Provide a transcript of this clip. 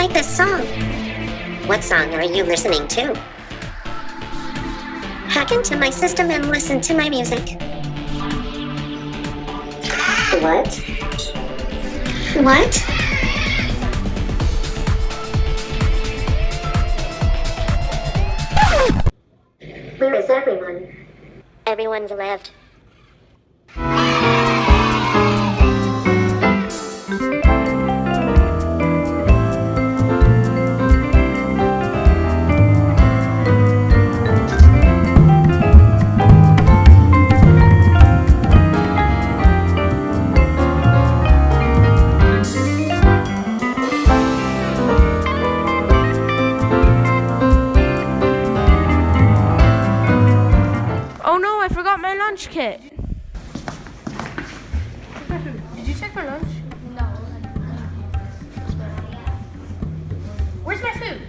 like this song. What song are you listening to? Hack into my system and listen to my music. What? What? Where is everyone? Everyone's left. Oh no, I forgot my lunch kit. Did you check for lunch? No. Where's my food?